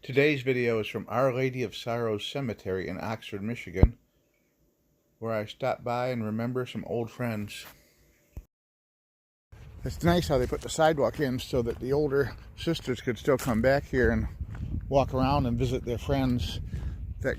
Today's video is from Our Lady of Sorrows Cemetery in Oxford, Michigan, where I stopped by and remember some old friends. It's nice how they put the sidewalk in so that the older sisters could still come back here and walk around and visit their friends. That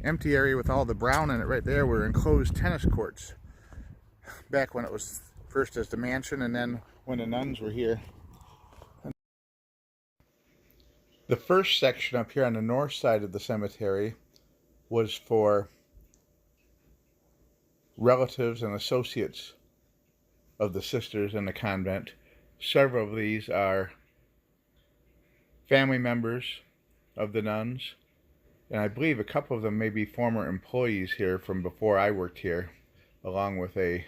empty area with all the brown in it right there were enclosed tennis courts back when it was first as the mansion and then when the nuns were here. The first section up here on the north side of the cemetery was for relatives and associates of the sisters in the convent. Several of these are family members of the nuns, and I believe a couple of them may be former employees here from before I worked here, along with a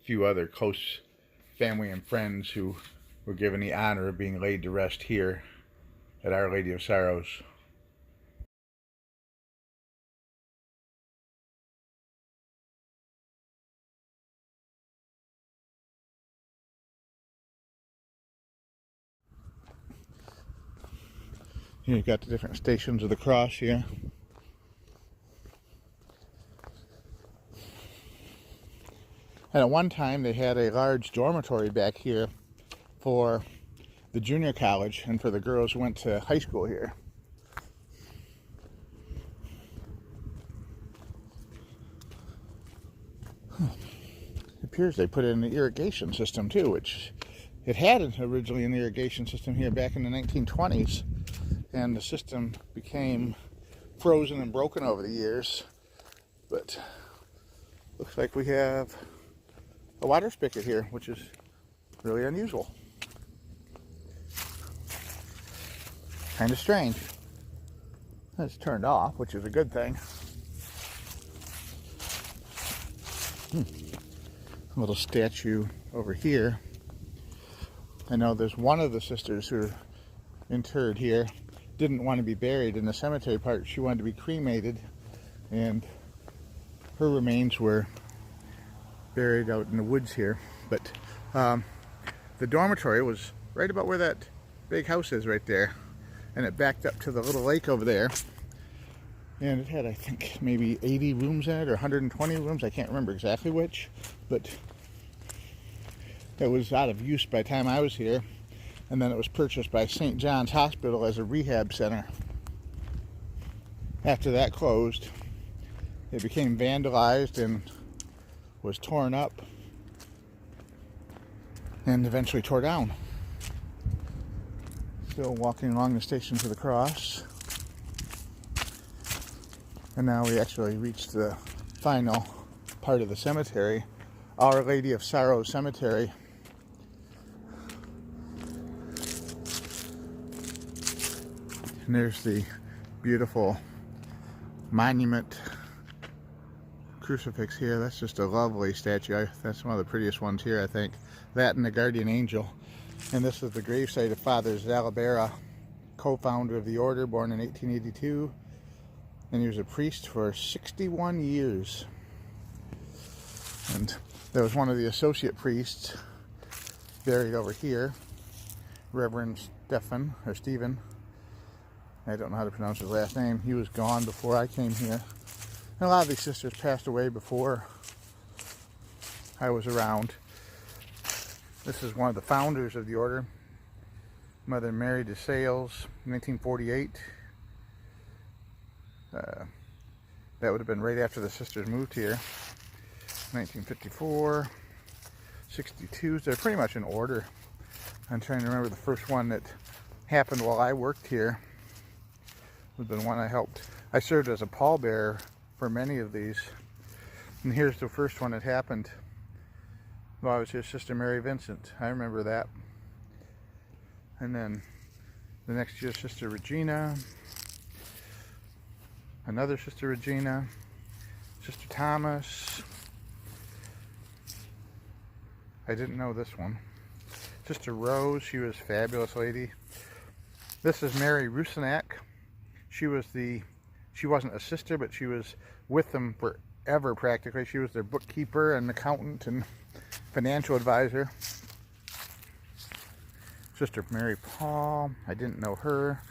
few other close family and friends who were given the honor of being laid to rest here at Our Lady of Sorrows. Here you've got the different stations of the cross here. And at one time they had a large dormitory back here for the junior college and for the girls who went to high school here. It appears they put in the irrigation system too, which it had originally an irrigation system here back in the 1920s, and the system became frozen and broken over the years. But looks like we have a water spigot here, which is really unusual. Kind of strange. It's turned off, which is a good thing. A little statue over here. I know there's one of the sisters who are interred here. Didn't want to be buried in the cemetery part. She wanted to be cremated, and her remains were buried out in the woods here. But the dormitory was right about where that big house is right there, and it backed up to the little lake over there, and it had, I think, maybe 80 rooms in it or 120 rooms. I can't remember exactly which, but it was out of use by the time I was here, and then it was purchased by St. John's Hospital as a rehab center. After that closed, it became vandalized and was torn up and eventually tore down. Still walking along the Stations of the Cross. And now we actually reached the final part of the cemetery, Our Lady of Sorrows Cemetery. And there's the beautiful monument crucifix here. That's just a lovely statue. That's one of the prettiest ones here, I think. That and the guardian angel. And this is the gravesite of Father Zalabera, co-founder of the order, born in 1882. And he was a priest for 61 years. And there was one of the associate priests buried over here, Reverend Stephen. I don't know how to pronounce his last name. He was gone before I came here. And a lot of these sisters passed away before I was around. This is one of the founders of the order, Mother Mary de Sales, 1948. That would have been right after the sisters moved here. 1954, 62. They're pretty much in order. I'm trying to remember the first one that happened while I worked here. Would have been one I helped. I served as a pallbearer for many of these. And here's the first one that happened while I was here, Sister Mary Vincent. I remember that. And then the next year, Sister Regina. Another Sister Regina. Sister Thomas. I didn't know this one. Sister Rose, she was a fabulous lady. This is Mary Rusinak. She wasn't a sister, but she was with them forever practically. She was their bookkeeper and accountant and financial advisor. Sister Mary Paul, I didn't know her.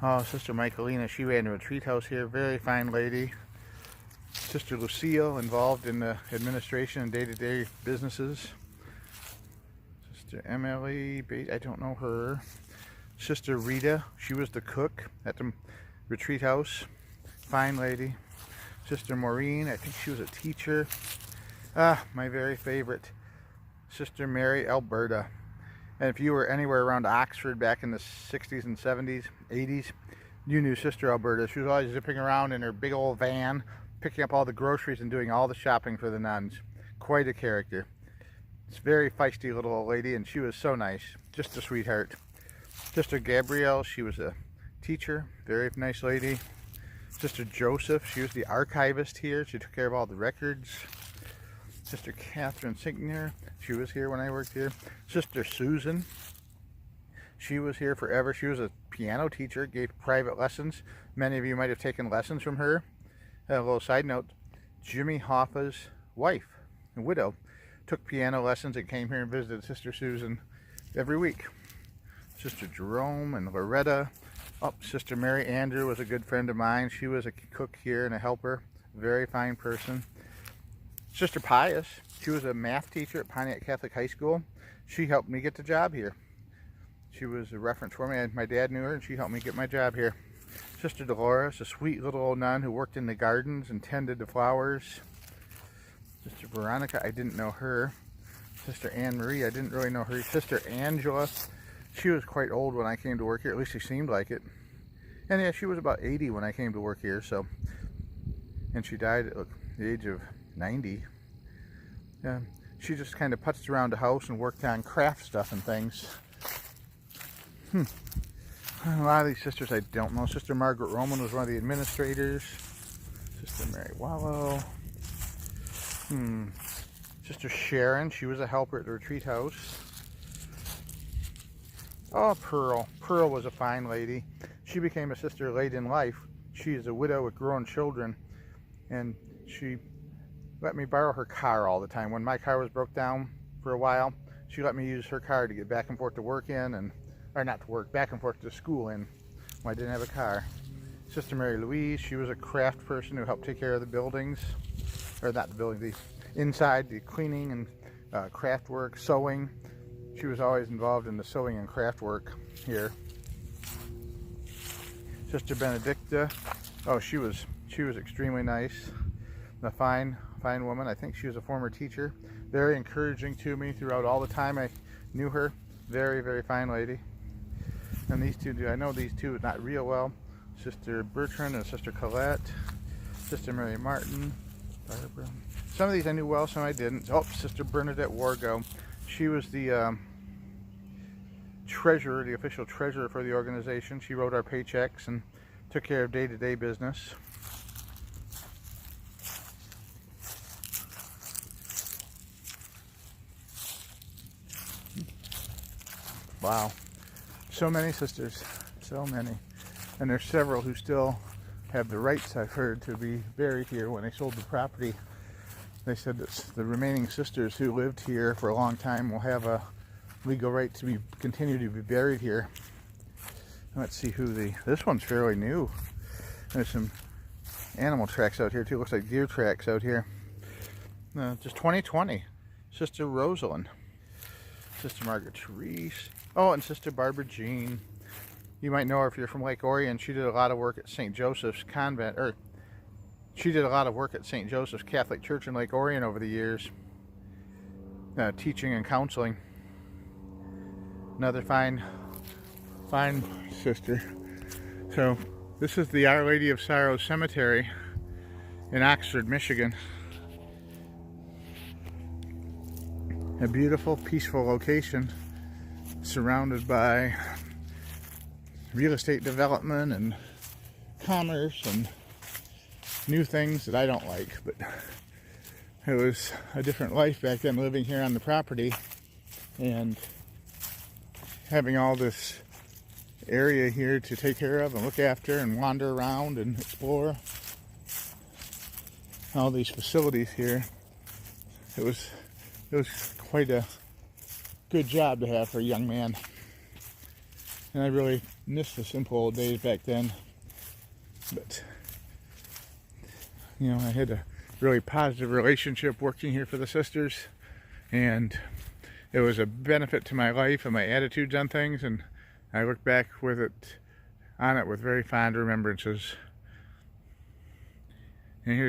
Oh, Sister Michaelina, she ran a retreat house here. Very fine lady. Sister Lucille, involved in the administration and day-to-day businesses. Sister Emily, I don't know her. Sister Rita, she was the cook at the retreat house. Fine lady. Sister Maureen, I think she was a teacher. My very favorite, Sister Mary Alberta. And if you were anywhere around Oxford back in the 60s and 70s, 80s, you knew Sister Alberta. She was always zipping around in her big old van, picking up all the groceries and doing all the shopping for the nuns. Quite a character. It's a very feisty little old lady, and she was so nice. Just a sweetheart. Sister Gabrielle, she was a teacher. Very nice lady. Sister Joseph, she was the archivist here. She took care of all the records. Sister Catherine Sinkner, she was here when I worked here. Sister Susan, she was here forever. She was a piano teacher, gave private lessons. Many of you might have taken lessons from her. A little side note, Jimmy Hoffa's wife, a widow, took piano lessons and came here and visited Sister Susan every week. Sister Jerome and Loretta. Oh, Sister Mary Andrew was a good friend of mine. She was a cook here and a helper. Very fine person. Sister Pius, she was a math teacher at Pontiac Catholic High School. She helped me get the job here. She was a reference for me. My dad knew her, and she helped me get my job here. Sister Dolores, a sweet little old nun who worked in the gardens and tended the flowers. Sister Veronica, I didn't know her. Sister Anne Marie, I didn't really know her. Sister Angela, she was quite old when I came to work here. At least she seemed like it. And yeah, she was about 80 when I came to work here. So, and she died at the age of 90. She just kind of putzed around the house and worked on craft stuff and things. A lot of these sisters I don't know. Sister Margaret Roman was one of the administrators. Sister Mary Wallow. Sister Sharon, she was a helper at the retreat house. Oh, Pearl. Pearl was a fine lady. She became a sister late in life. She is a widow with grown children, and she let me borrow her car all the time. When my car was broke down for a while, she let me use her car to get back and forth to work in, or not to work, back and forth to school in when I didn't have a car. Sister Mary Louise, she was a craft person who helped take care of the buildings, or not the building, the inside, the cleaning and craft work, sewing. She was always involved in the sewing and craft work here. Sister Benedicta, oh, she was extremely nice. A fine woman. I think she was a former teacher. Very encouraging to me throughout all the time I knew her. Very, very fine lady. And these two, I know these two not real well. Sister Bertrand and Sister Colette. Sister Mary Martin. Barbara. Some of these I knew well, some I didn't. Oh, Sister Bernadette Wargo. She was the treasurer, the official treasurer for the organization. She wrote our paychecks and took care of day-to-day business. Wow, so many sisters, so many. And there's several who still have the rights, I've heard, to be buried here. When they sold the property, they said that the remaining sisters who lived here for a long time will have a legal right to continue to be buried here. Let's see who this one's fairly new. There's some animal tracks out here too. Looks like deer tracks out here. Just 2020. Sister Rosalind. Sister Margaret Therese. Oh, and Sister Barbara Jean. You might know her if you're from Lake Orion. She did a lot of work at St. Joseph's Convent, or she did a lot of work at St. Joseph's Catholic Church in Lake Orion over the years, teaching and counseling. Another fine sister. So this is the Our Lady of Sorrows Cemetery in Oxford, Michigan. A beautiful, peaceful location surrounded by real estate development and commerce and new things that I don't like, but it was a different life back then, living here on the property and having all this area here to take care of and look after and wander around and explore. All these facilities here. It was quite a good job to have for a young man. And I really missed the simple old days back then. But, you know, I had a really positive relationship working here for the sisters. And it was a benefit to my life and my attitudes on things. And I look back on it with very fond remembrances. And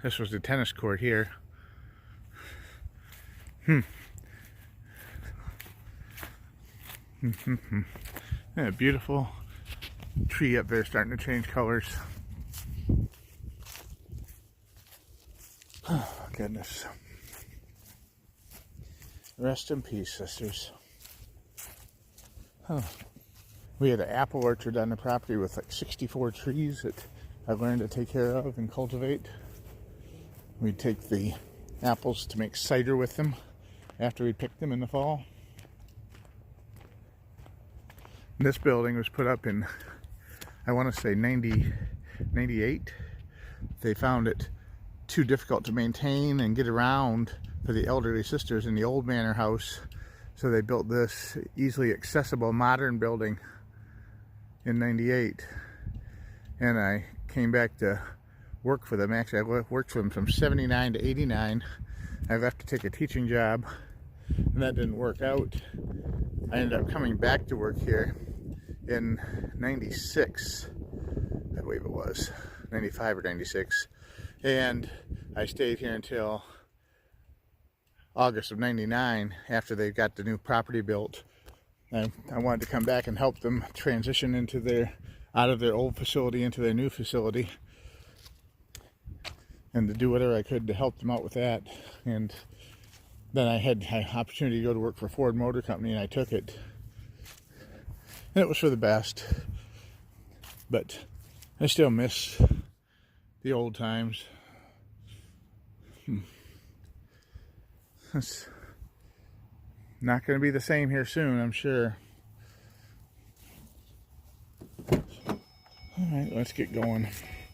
this was the tennis court here. Yeah, beautiful tree up there starting to change colors. Oh, goodness. Rest in peace, sisters. Oh. We had an apple orchard on the property with like 64 trees that I learned to take care of and cultivate. We'd take the apples to make cider with them after we picked them in the fall. This building was put up in, I want to say 98. They found it too difficult to maintain and get around for the elderly sisters in the old manor house. So they built this easily accessible modern building in 98. And I came back to work for them. Actually, I worked for them from 79 to 89. I left to take a teaching job, and that didn't work out. I ended up coming back to work here in 96, I believe it was, 95 or 96. And I stayed here until August of 99 after they got the new property built. And I wanted to come back and help them transition out of their old facility into their new facility, and to do whatever I could to help them out with that. And then I had an opportunity to go to work for Ford Motor Company, and I took it. And it was for the best. But I still miss the old times. It's not going to be the same here soon, I'm sure. All right, let's get going.